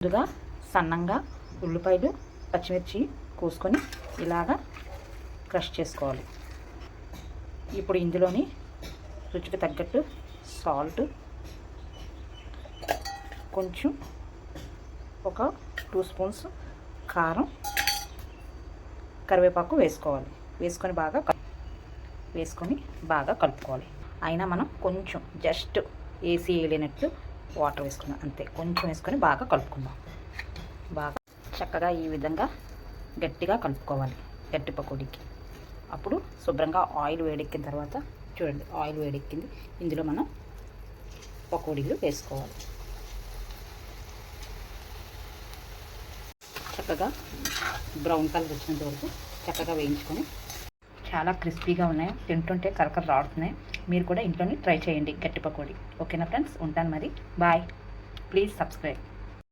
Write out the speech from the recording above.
ముందుగా సన్నంగా ఉల్లిపాయలు పచ్చిమిర్చి కోసుకొని ఇలాగా క్రష్ చేసుకోవాలి. ఇప్పుడు ఇందులోని రుచికి తగ్గట్టు సాల్ట్, కొంచెం ఒక 2 స్పూన్స్ కారం, కరివేపాకు వేసుకోవాలి. వేసుకొని బాగా కలుపుకోవాలి. అయినా మనం కొంచెం జస్ట్ ఏసీ వేయలేనట్లు వాటర్ వేసుకుందాం, అంతే. కొంచెం వేసుకొని బాగా కలుపుకుందాం. బాగా చక్కగా ఈ విధంగా గట్టిగా కలుపుకోవాలి గట్టి పకోడీకి. అప్పుడు శుభ్రంగా ఆయిల్ వేడెక్కిన తర్వాత చూడండి, ఆయిల్ వేడెక్కింది. ఇందులో మనం పకోడీలు వేసుకోవాలి. చక్కగా బ్రౌన్ కలర్ వచ్చినంత వరకు చక్కగా వేయించుకొని, చాలా క్రిస్పీగా ఉన్నాయి, తింటుంటే కరకరలాడుతున్నాయి. మీరు కూడా ఇంట్లోనే ట్రై చేయండి గట్టి పకోడీ. ఓకేనా ఫ్రెండ్స్, ఉంటాను మరి. బాయ్. Please subscribe.